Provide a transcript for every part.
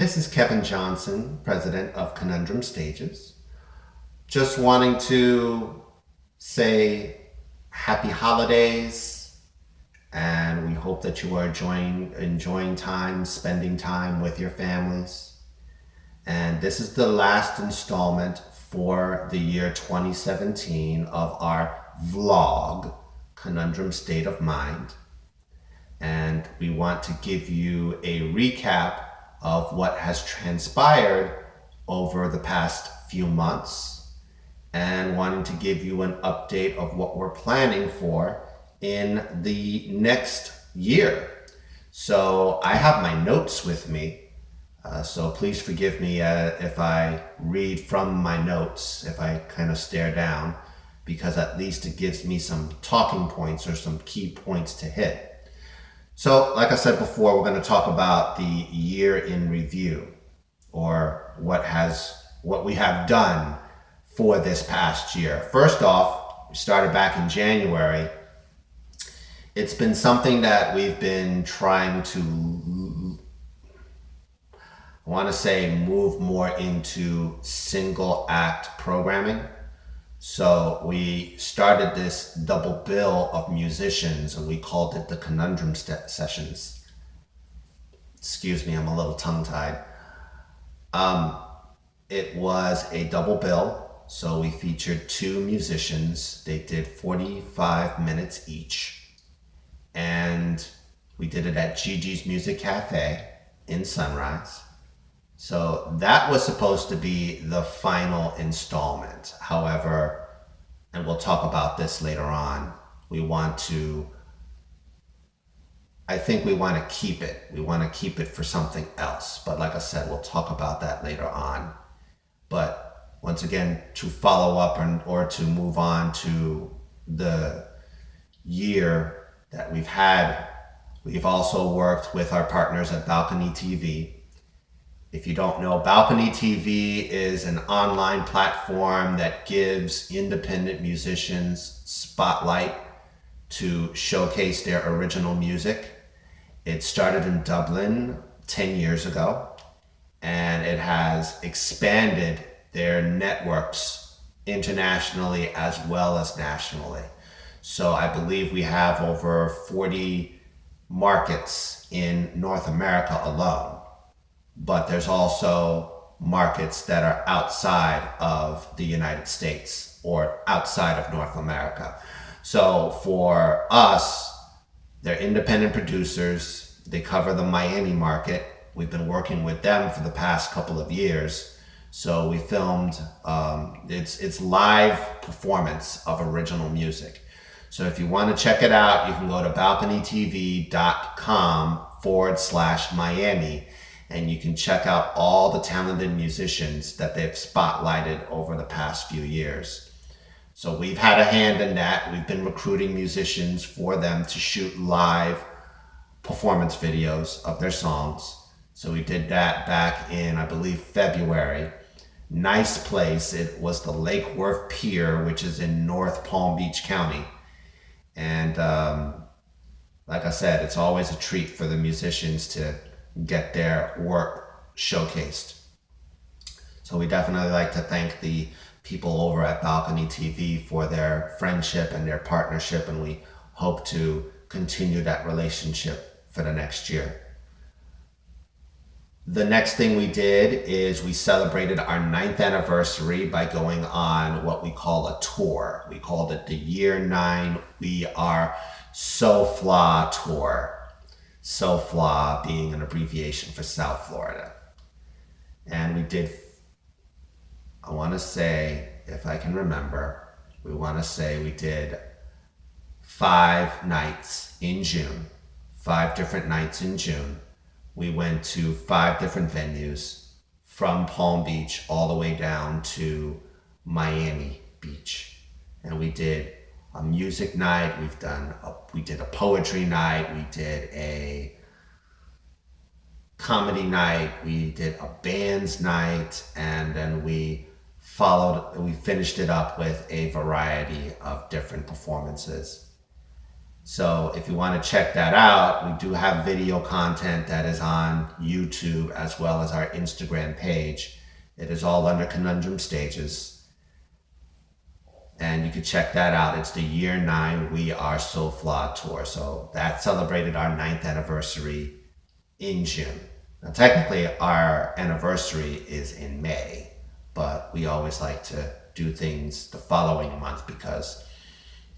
This is Kevin Johnson, president of Conundrum Stages. Just wanting to say happy holidays, and we hope that you are enjoying time, spending time with your families. And this is the last installment for the year 2017 of our vlog, Conundrum State of Mind. And we want to give you a recap of what has transpired over the past few months and wanting to give you an update of what we're planning for in the next year. So I have my notes with me, so please forgive me if I read from my notes, if I kind of stare down, because at least it gives me some talking points or some key points to hit. So, like I said before, we're going to talk about the year in review, or what we have done for this past year. First off, we started back in January. It's been something that we've been trying to, I want to say, move more into single act programming. So we started this double bill of musicians, and we called it the Conundrum Sessions. Excuse me, I'm a little tongue-tied. It was a double bill, so we featured two musicians. They did 45 minutes each, and we did it at Gigi's Music Cafe in Sunrise. So that was supposed to be the final installment. However, and we'll talk about this later on, I think we want to keep it. We want to keep it for something else. But like I said, we'll talk about that later on. But once again, to follow up or to move on to the year that we've had, we've also worked with our partners at Balcony TV. If you don't know, Balcony TV is an online platform that gives independent musicians spotlight to showcase their original music. It started in Dublin 10 years ago, and it has expanded their networks internationally as well as nationally. So I believe we have over 40 markets in North America alone. But there's also markets that are outside of the United States or outside of North America. So for us, they're independent producers. They cover the Miami market. We've been working with them for the past couple of years. So we filmed, it's live performance of original music. So if you want to check it out, you can go to balconytv.com/Miami. And you can check out all the talented musicians that they've spotlighted over the past few years. So we've had a hand in that. We've been recruiting musicians for them to shoot live performance videos of their songs. So we did that back in, I believe, February. Nice place. It was the Lake Worth Pier, which is in North Palm Beach County. And like I said, it's always a treat for the musicians to get their work showcased. So we definitely like to thank the people over at Balcony TV for their friendship and their partnership, and we hope to continue that relationship for the next year. The next thing we did is we celebrated our 9th anniversary by going on what we call a tour. We called it the Year 9 We Are SoFla Tour. SoFla being an abbreviation for South Florida. And we did, I want to say, if I can remember, we did 5 nights in June, 5 different nights in June. We went to 5 different venues from Palm Beach all the way down to Miami Beach. And we did a music night, we did a poetry night, we did a comedy night, we did a bands night, and then we finished it up with a variety of different performances. So if you want to check that out, we do have video content that is on YouTube as well as our Instagram page. It is all under Conundrum Stages. And you can check that out. It's the year 9 We Are SoFla Tour. So that celebrated our 9th anniversary in June. Now technically our anniversary is in May, but we always like to do things the following month because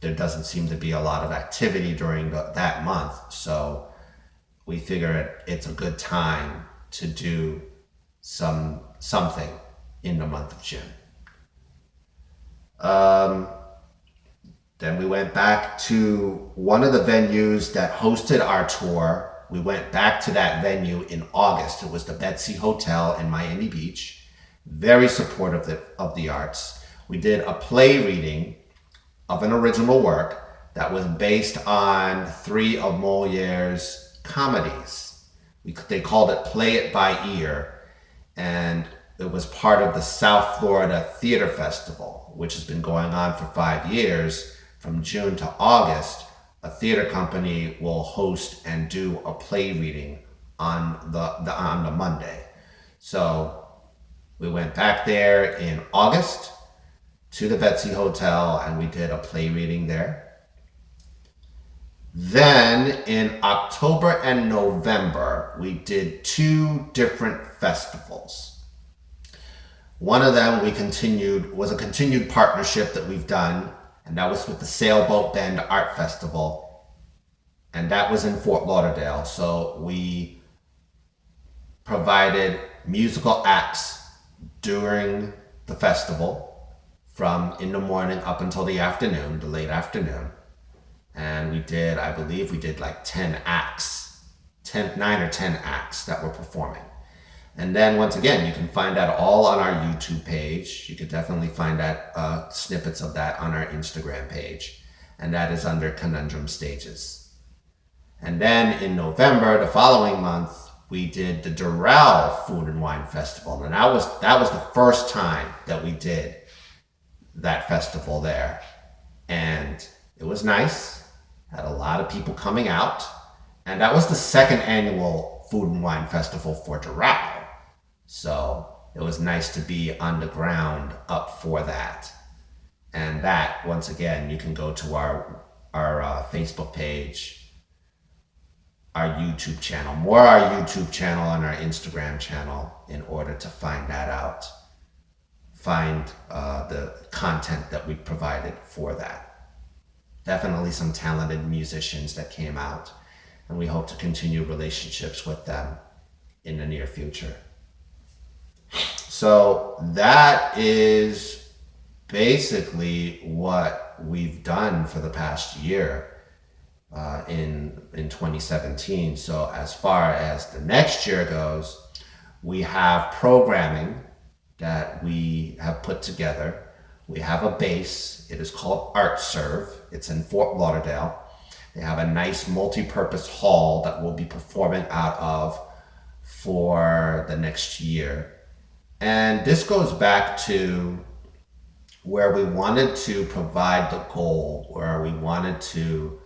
there doesn't seem to be a lot of activity during that month. So we figure it's a good time to do something in the month of June. Then we went back to one of the venues that hosted our tour. We went back to that venue in August. It was the Betsy Hotel in Miami Beach. Very supportive of the arts. We did a play reading of an original work that was based on 3 of Moliere's comedies. They called it Play It by Ear, and it was part of the South Florida Theater Festival, which has been going on for 5 years. From June to August, a theater company will host and do a play reading on the Monday. So we went back there in August to the Betsy Hotel and we did a play reading there. Then in October and November, we did 2 different festivals. One of them was a continued partnership that we've done, and that was with the Sailboat Bend Art Festival, and that was in Fort Lauderdale. So we provided musical acts during the festival from in the morning up until the afternoon, the late afternoon. And I believe we did like 9 or 10 acts that were performing. And then once again, you can find that all on our YouTube page. You could definitely find that snippets of that on our Instagram page. And that is under Conundrum Stages. And then in November, the following month, we did the Doral Food and Wine Festival. And that was the first time that we did that festival there. And it was nice. Had a lot of people coming out. And that was the 2nd annual Food and Wine Festival for Doral. So it was nice to be on the ground up for that. And that, once again, you can go to our Facebook page, our YouTube channel, more our YouTube channel and our Instagram channel in order to find that out. Find the content that we provided for that. Definitely some talented musicians that came out, and we hope to continue relationships with them in the near future. So that is basically what we've done for the past year in 2017. So as far as the next year goes, we have programming that we have put together. We have a base. It is called Art Serve. It's in Fort Lauderdale. They have a nice multi-purpose hall that we'll be performing out of for the next year. And this goes back to where we wanted to provide the goal, where we wanted to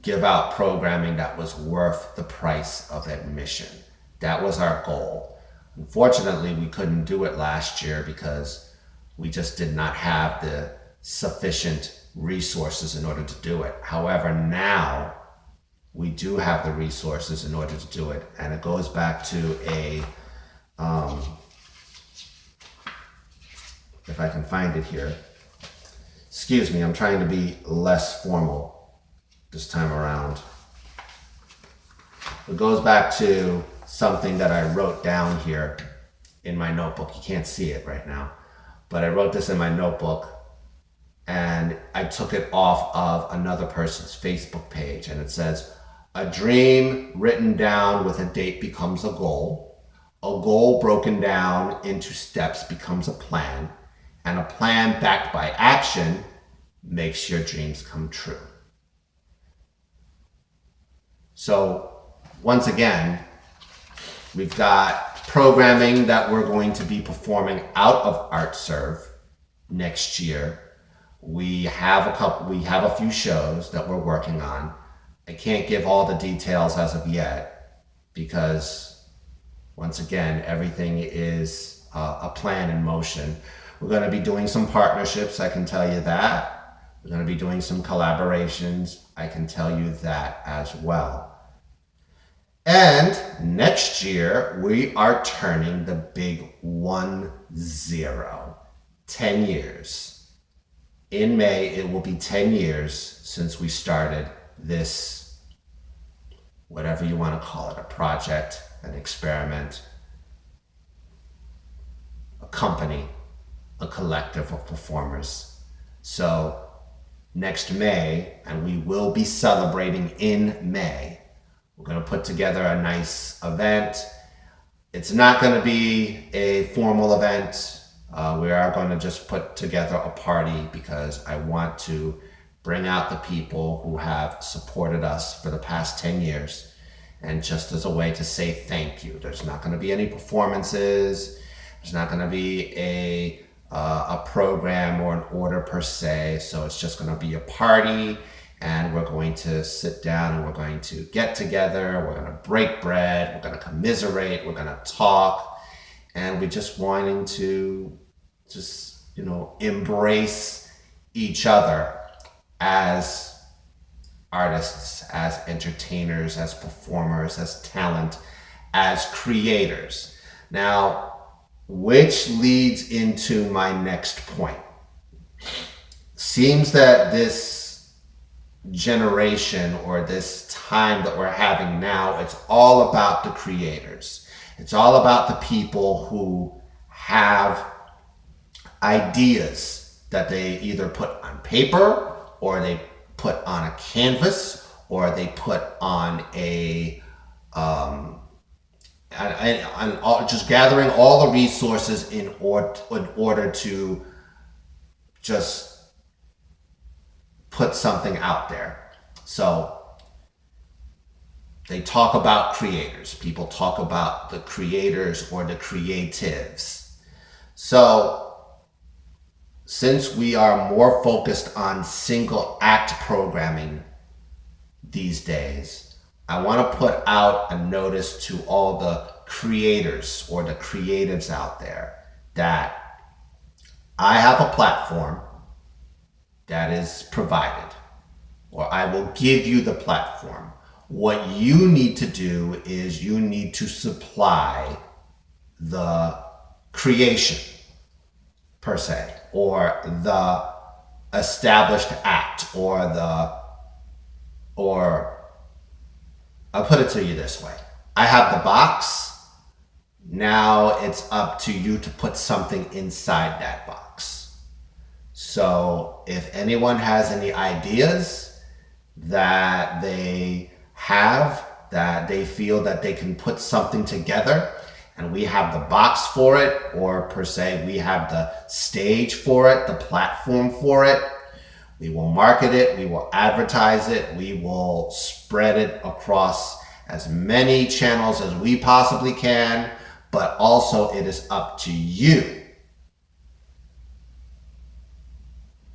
give out programming that was worth the price of admission. That was our goal. Unfortunately, we couldn't do it last year because we just did not have the sufficient resources in order to do it. However, now we do have the resources in order to do it. And it goes back to if I can find it here. Excuse me, I'm trying to be less formal this time around. It goes back to something that I wrote down here in my notebook. You can't see it right now, but I wrote this in my notebook and I took it off of another person's Facebook page, and it says, "A dream written down with a date becomes a goal. A goal broken down into steps becomes a plan, and a plan backed by action makes your dreams come true." So once again, we've got programming that we're going to be performing out of Art Serve next year. We have a few shows that we're working on. I can't give all the details as of yet because, once again, everything is a plan in motion. We're going to be doing some partnerships, I can tell you that. We're going to be doing some collaborations, I can tell you that as well. And next year, we are turning the big 10, 10 years. In May, it will be 10 years since we started this, whatever you want to call it, a project, an experiment, a company, a collective of performers. So next May, and we will be celebrating in May, we're going to put together a nice event. It's not going to be a formal event. We are going to just put together a party because I want to bring out the people who have supported us for the past 10 years, and just as a way to say thank you. There's not going to be any performances. There's not going to be a program or an order per se. So it's just going to be a party, and we're going to sit down and we're going to get together. We're going to break bread. We're going to commiserate. We're going to talk. And we're just wanting to embrace each other as artists, as entertainers, as performers, as talent, as creators. Now, which leads into my next point. Seems that this generation or this time that we're having now, it's all about the creators. It's all about the people who have ideas that they either put on paper or they put on a canvas or they put on just gathering all the resources in order to just put something out there. So they talk about creators. People talk about the creators or the creatives. So since we are more focused on single act programming these days, I want to put out a notice to all the creators or the creatives out there that I have a platform that is provided, or I will give you the platform. What you need to do is you need to supply the creation per se, or the established act, or I'll put it to you this way. I have the box. Now it's up to you to put something inside that box. So if anyone has any ideas that they have, that they feel that they can put something together, and we have the box for it, or per se, we have the stage for it, the platform for it, we will market it, we will advertise it, we will spread it across as many channels as we possibly can, but also it is up to you.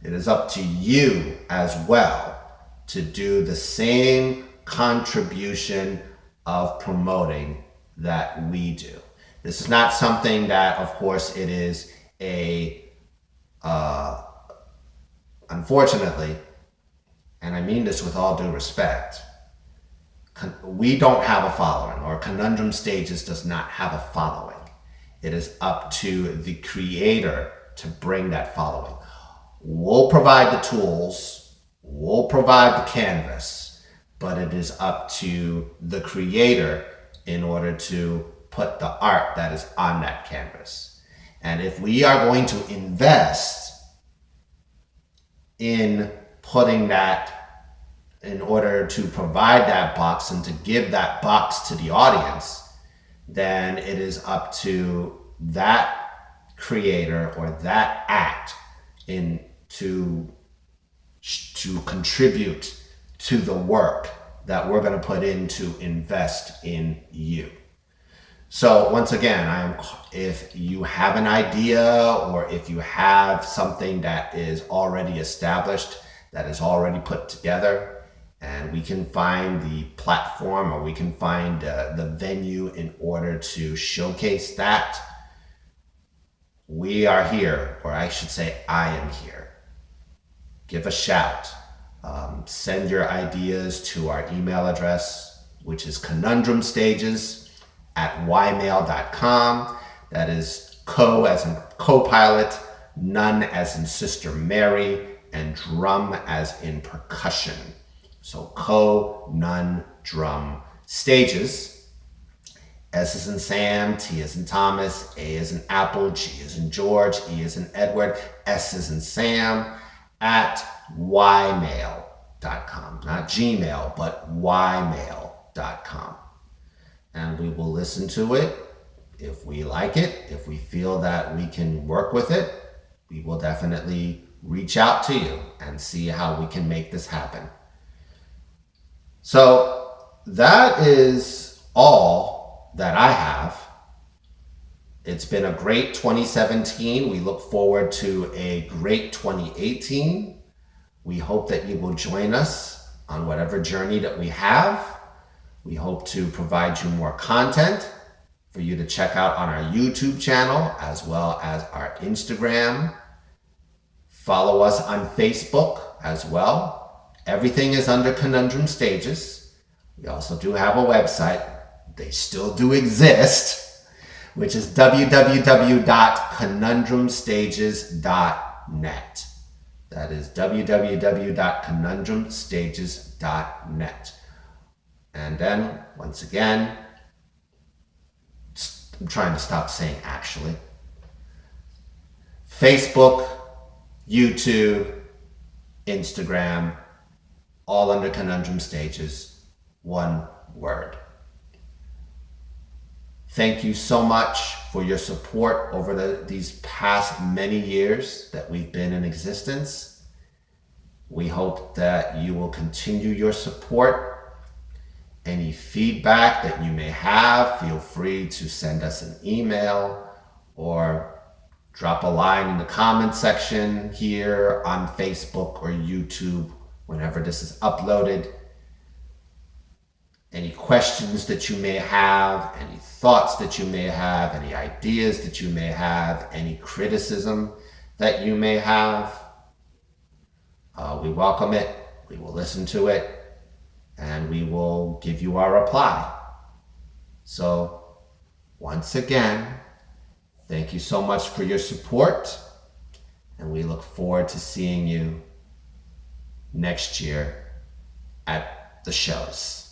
It is up to you as well to do the same contribution of promoting that we do. This is not something that, of course, it is unfortunately, and I mean this with all due respect, we don't have a following, or Conundrum Stages does not have a following. It is up to the creator to bring that following. We'll provide the tools, we'll provide the canvas, but it is up to the creator in order to put the art that is on that canvas. And if we are going to invest in putting that, in order to provide that box and to give that box to the audience, then it is up to that creator or that act to contribute to the work that we're going to put in to invest in you. So once again, if you have an idea or if you have something that is already established, that is already put together, and we can find the platform or we can find the venue in order to showcase that, we are here, or I should say I am here. Give a shout. Send your ideas to our email address, which is conundrumstages@ymail.com. That is co as in co-pilot, nun as in Sister Mary, and drum as in percussion. So nun, drum, stages. S is in Sam, T is in Thomas, A is in Apple, G is in George, E is in Edward, S is in Sam, at ymail.com. Not Gmail, but ymail.com. And we will listen to it. If we like it, if we feel that we can work with it, we will definitely reach out to you and see how we can make this happen. So that is all that I have. It's been a great 2017. We look forward to a great 2018. We hope that you will join us on whatever journey that we have. We hope to provide you more content for you to check out on our YouTube channel as well as our Instagram. Follow us on Facebook as well. Everything is under Conundrum Stages. We also do have a website. They still do exist, which is www.conundrumstages.net. That is www.conundrumstages.net. And then, once again, I'm trying to stop saying actually. Facebook, YouTube, Instagram, all under Conundrum Stages, one word. Thank you so much for your support over these past many years that we've been in existence. We hope that you will continue your support. Any feedback that you may have, feel free to send us an email or drop a line in the comment section here on Facebook or YouTube whenever this is uploaded. Any questions that you may have, any thoughts that you may have, any ideas that you may have, any criticism that you may have, we welcome it. We will listen to it, and we will give you our reply. So, once again, thank you so much for your support, and we look forward to seeing you next year at the shows.